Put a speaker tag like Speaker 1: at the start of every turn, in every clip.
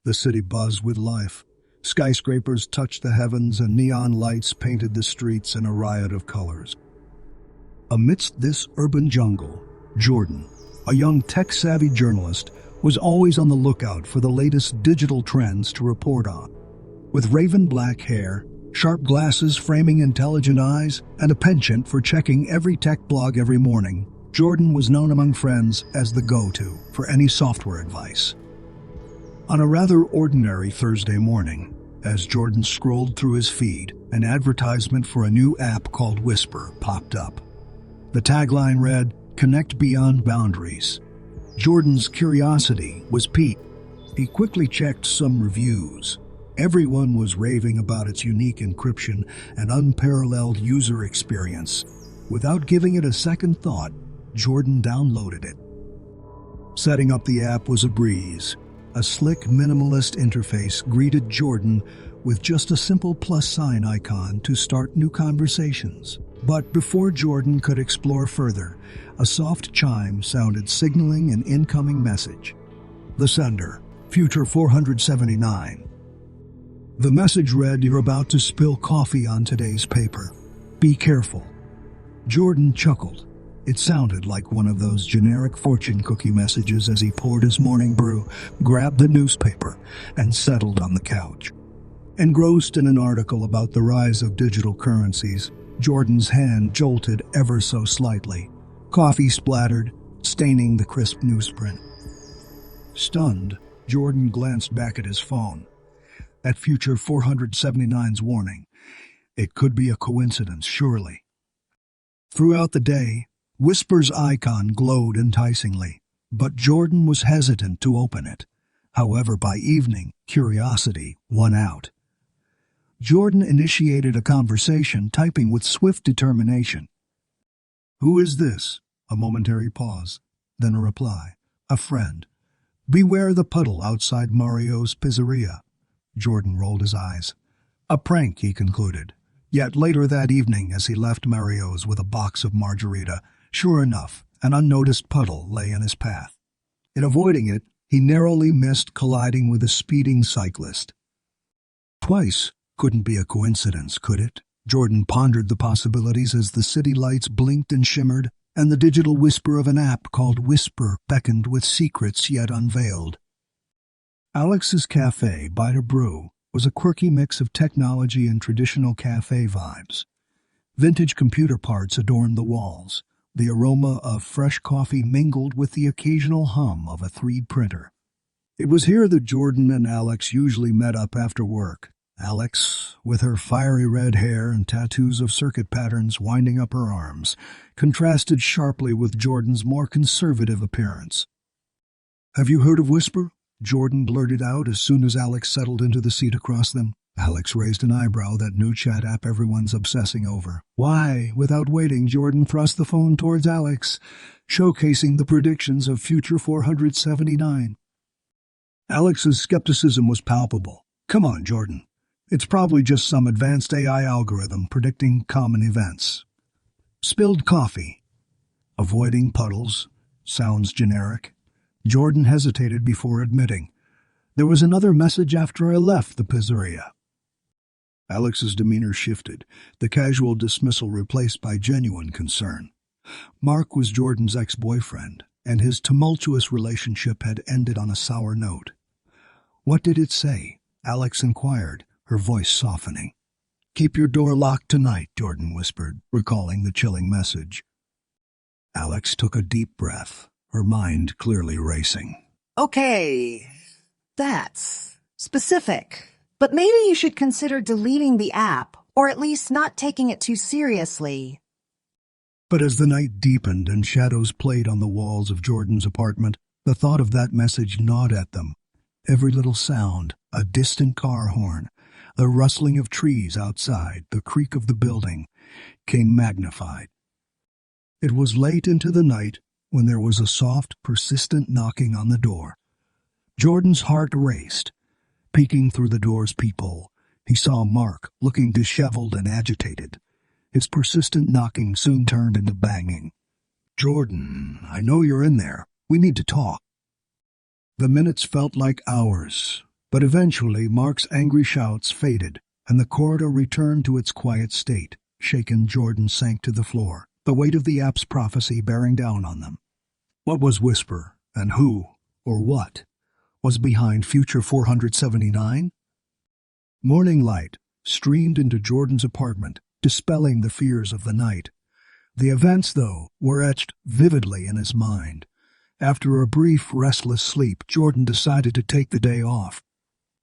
Speaker 1: The city buzzed with life. Skyscrapers touched the heavens and neon lights painted the streets in a riot of colors. Amidst this urban jungle, Jordan, a young tech-savvy journalist, was always on the lookout for the latest digital trends to report on. With raven black hair, sharp glasses framing intelligent eyes, and a penchant for checking every tech blog every morning, Jordan was known among friends as the go-to for any software advice. On a rather ordinary Thursday morning, as Jordan scrolled through his feed, an advertisement for a new app called Whisper popped up. The tagline read, "Connect beyond boundaries." Jordan's curiosity was piqued. He quickly checked some reviews. Everyone was raving about its unique encryption and unparalleled user experience. Without giving it a second thought, Jordan downloaded it. Setting up the app was a breeze. A slick, minimalist interface greeted Jordan with just a simple plus sign icon to start new conversations. But before Jordan could explore further, a soft chime sounded signaling an incoming message. The sender, Future 479. The message read, "You're about to spill coffee on today's paper. Be careful." Jordan chuckled. It sounded like one of those generic fortune cookie messages as he poured his morning brew, grabbed the newspaper, and settled on the couch. Engrossed in an article about the rise of digital currencies, Jordan's hand jolted ever so slightly. Coffee splattered, staining the crisp newsprint. Stunned, Jordan glanced back at his phone. At Future 479's warning. It could be a coincidence, surely. Throughout the day, Whisper's icon glowed enticingly, but Jordan was hesitant to open it. However, by evening, curiosity won out. Jordan initiated a conversation, typing with swift determination. "Who is this?" A momentary pause, then a reply. "A friend. Beware the puddle outside Mario's pizzeria." Jordan rolled his eyes. "A prank," he concluded. Yet later that evening, as he left Mario's with a box of margarita, sure enough, an unnoticed puddle lay in his path. In avoiding it, he narrowly missed colliding with a speeding cyclist. Twice couldn't be a coincidence, could it? Jordan pondered the possibilities as the city lights blinked and shimmered, and the digital whisper of an app called Whisper beckoned with secrets yet unveiled. Alex's Cafe, Bite a Brew, was a quirky mix of technology and traditional cafe vibes. Vintage computer parts adorned the walls. The aroma of fresh coffee mingled with the occasional hum of a 3D printer. It was here that Jordan and Alex usually met up after work. Alex, with her fiery red hair and tattoos of circuit patterns winding up her arms, contrasted sharply with Jordan's more conservative appearance. "Have you heard of Whisper?" Jordan blurted out as soon as Alex settled into the seat across them. Alex raised an eyebrow, that new chat app everyone's obsessing over. "Why?" Without waiting, Jordan thrust the phone towards Alex, showcasing the predictions of Future 479. Alex's skepticism was palpable. "Come on, Jordan. It's probably just some advanced AI algorithm predicting common events." Spilled coffee. Avoiding puddles. Sounds generic. Jordan hesitated before admitting. "There was another message after I left the pizzeria." Alex's demeanor shifted, the casual dismissal replaced by genuine concern. Mark was Jordan's ex-boyfriend, and his tumultuous relationship had ended on a sour note. "What did it say?" Alex inquired, her voice softening. "Keep your door locked tonight," Jordan whispered, recalling the chilling message. Alex took a deep breath, her mind clearly racing.
Speaker 2: Okay, that's specific. But maybe you should consider deleting the app, or at least not taking it too seriously.
Speaker 1: But as the night deepened and shadows played on the walls of Jordan's apartment, the thought of that message gnawed at them. Every little sound, a distant car horn, the rustling of trees outside, the creak of the building, came magnified. It was late into the night when there was a soft, persistent knocking on the door. Jordan's heart raced. Peeking through the door's peephole, he saw Mark, looking disheveled and agitated. His persistent knocking soon turned into banging. "Jordan, I know you're in there. We need to talk." The minutes felt like hours. But eventually Mark's angry shouts faded, and the corridor returned to its quiet state. Shaken, Jordan sank to the floor, the weight of the app's prophecy bearing down on them. What was Whisper, and who, or what, was behind Future 479? Morning light streamed into Jordan's apartment, dispelling the fears of the night. The events, though, were etched vividly in his mind. After a brief, restless sleep, Jordan decided to take the day off.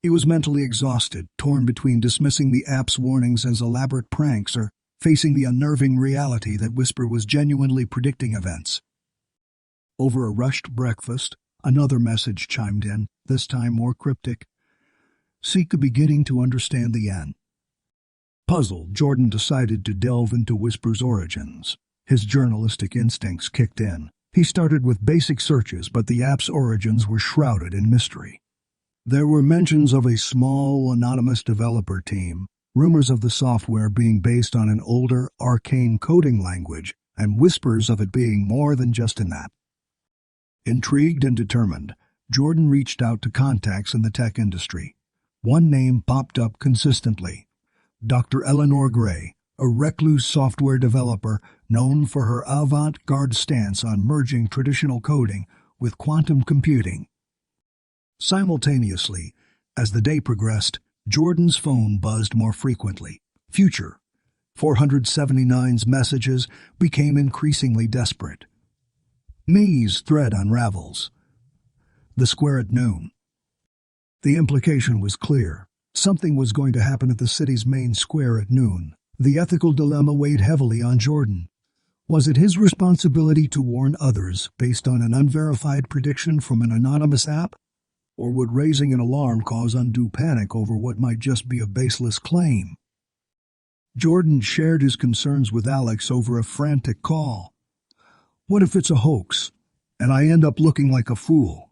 Speaker 1: He was mentally exhausted, torn between dismissing the app's warnings as elaborate pranks or facing the unnerving reality that Whisper was genuinely predicting events. Over a rushed breakfast, another message chimed in, this time more cryptic. Seek a beginning to understand the end. Puzzled, Jordan decided to delve into Whisper's origins. His journalistic instincts kicked in. He started with basic searches, but the app's origins were shrouded in mystery. There were mentions of a small, anonymous developer team, rumors of the software being based on an older, arcane coding language, and whispers of it being more than just an app. Intrigued and determined, Jordan reached out to contacts in the tech industry. One name popped up consistently: Dr. Eleanor Gray, a recluse software developer known for her avant-garde stance on merging traditional coding with quantum computing. Simultaneously, as the day progressed, Jordan's phone buzzed more frequently. Future 479's messages became increasingly desperate. May's thread unravels. The square at noon. The implication was clear. Something was going to happen at the city's main square at noon. The ethical dilemma weighed heavily on Jordan. Was it his responsibility to warn others based on an unverified prediction from an anonymous app? Or would raising an alarm cause undue panic over what might just be a baseless claim? Jordan shared his concerns with Alex over a frantic call. What if it's a hoax, and I end up looking like a fool?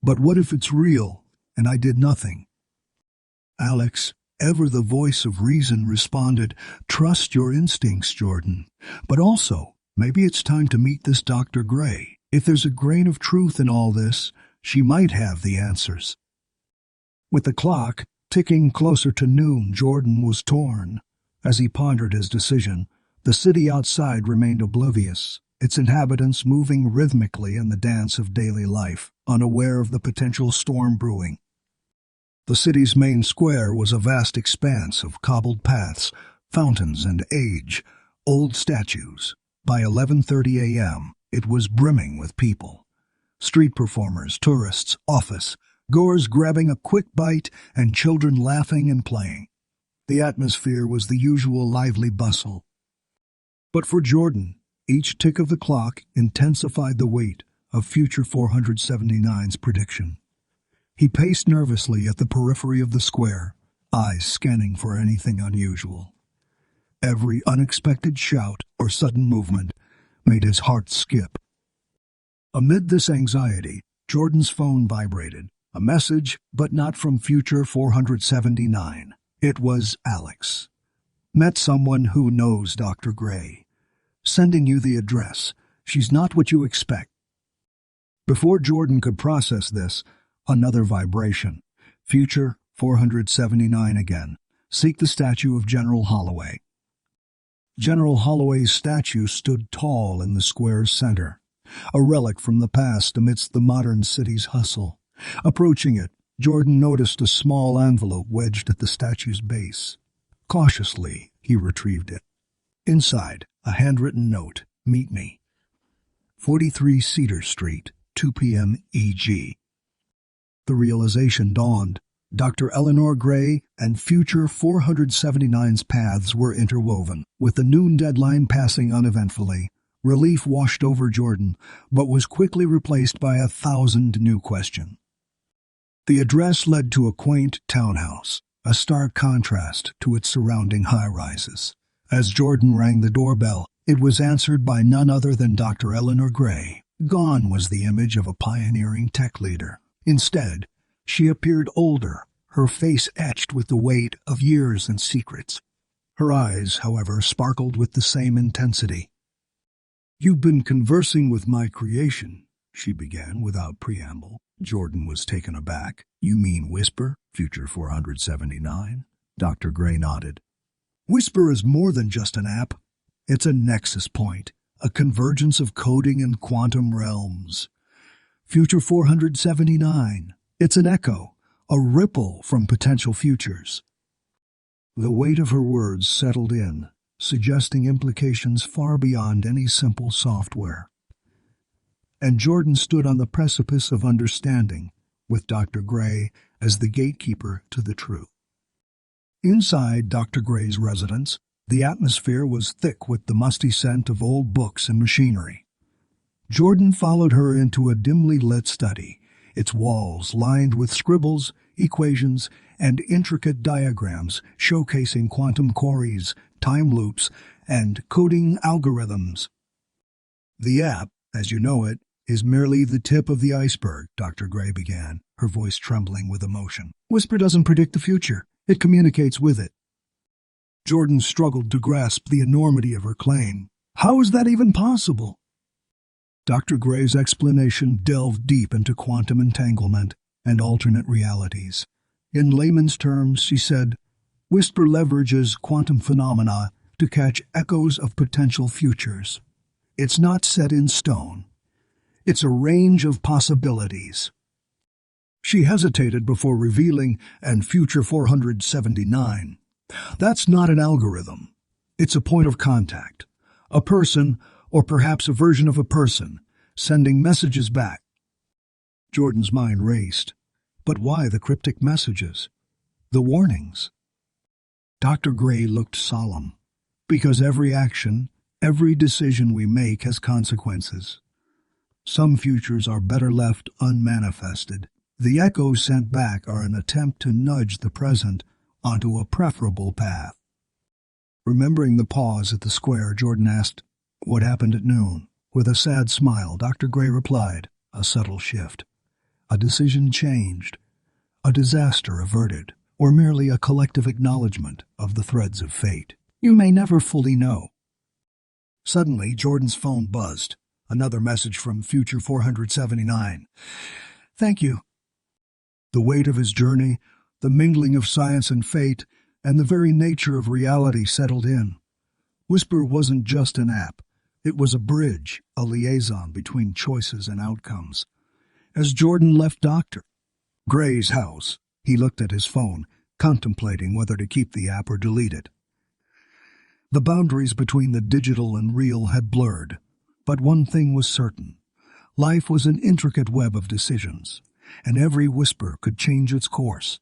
Speaker 1: But what if it's real, and I did nothing? Alex, ever the voice of reason, responded, "Trust your instincts, Jordan. But also, maybe it's time to meet this Dr. Gray. If there's a grain of truth in all this, she might have the answers." With the clock ticking closer to noon, Jordan was torn. As he pondered his decision, the city outside remained oblivious, its inhabitants moving rhythmically in the dance of daily life, unaware of the potential storm brewing. The city's main square was a vast expanse of cobbled paths, fountains, and age-old statues. By 11:30 a.m., it was brimming with people. Street performers, tourists, office goers grabbing a quick bite, and children laughing and playing. The atmosphere was the usual lively bustle. But for Jordan, each tick of the clock intensified the weight of Future 479's prediction. He paced nervously at the periphery of the square, eyes scanning for anything unusual. Every unexpected shout or sudden movement made his heart skip. Amid this anxiety, Jordan's phone vibrated. A message, but not from Future 479. It was Alex. Met someone who knows Dr. Gray. Sending you the address. She's not what you expect. Before Jordan could process this, another vibration. Future 479 again. Seek the statue of General Holloway. General Holloway's statue stood tall in the square's center, a relic from the past amidst the modern city's hustle. Approaching it, Jordan noticed a small envelope wedged at the statue's base. Cautiously, he retrieved it. Inside, a handwritten note: "Meet me. 43 Cedar Street, 2 p.m. EG." The realization dawned. Dr. Eleanor Gray and Future 479's paths were interwoven. With the noon deadline passing uneventfully, relief washed over Jordan, but was quickly replaced by 1,000 new questions. The address led to a quaint townhouse, a stark contrast to its surrounding high-rises. As Jordan rang the doorbell, it was answered by none other than Dr. Eleanor Gray. Gone was the image of a pioneering tech leader. Instead, she appeared older, her face etched with the weight of years and secrets. Her eyes, however, sparkled with the same intensity. "You've been conversing with my creation," she began without preamble. Jordan was taken aback. You mean Whisper, Future 479? Dr. Gray nodded. Whisper is more than just an app. It's a nexus point, a convergence of coding and quantum realms. Future 479. It's an echo, a ripple from potential futures. The weight of her words settled in, suggesting implications far beyond any simple software. And Jordan stood on the precipice of understanding, with Dr. Gray as the gatekeeper to the truth. Inside Dr. Gray's residence, the atmosphere was thick with the musty scent of old books and machinery. Jordan followed her into a dimly lit study, its walls lined with scribbles, equations, and intricate diagrams showcasing quantum queries, time loops, and coding algorithms. The app, as you know it, is merely the tip of the iceberg, Dr. Gray began, her voice trembling with emotion. Whisper doesn't predict the future. It communicates with it. Jordan struggled to grasp the enormity of her claim. How is that even possible? Dr. Gray's explanation delved deep into quantum entanglement and alternate realities. In layman's terms, she said, Whisper leverages quantum phenomena to catch echoes of potential futures. It's not set in stone. It's a range of possibilities. She hesitated before revealing, and Future 479. That's not an algorithm. It's a point of contact. A person, or perhaps a version of a person, sending messages back. Jordan's mind raced. But why the cryptic messages? The warnings? Dr. Gray looked solemn. Because every action, every decision we make has consequences. Some futures are better left unmanifested. The echoes sent back are an attempt to nudge the present onto a preferable path. Remembering the pause at the square, Jordan asked, What happened at noon? With a sad smile, Dr. Gray replied, A subtle shift. A decision changed. A disaster averted, or merely a collective acknowledgement of the threads of fate. You may never fully know. Suddenly, Jordan's phone buzzed. Another message from Future 479. Thank you. The weight of his journey, the mingling of science and fate, and the very nature of reality settled in. Whisper wasn't just an app. It was a bridge, a liaison between choices and outcomes. As Jordan left Dr. Gray's house, he looked at his phone, contemplating whether to keep the app or delete it. The boundaries between the digital and real had blurred, but one thing was certain. Life was an intricate web of decisions, and every whisper could change its course.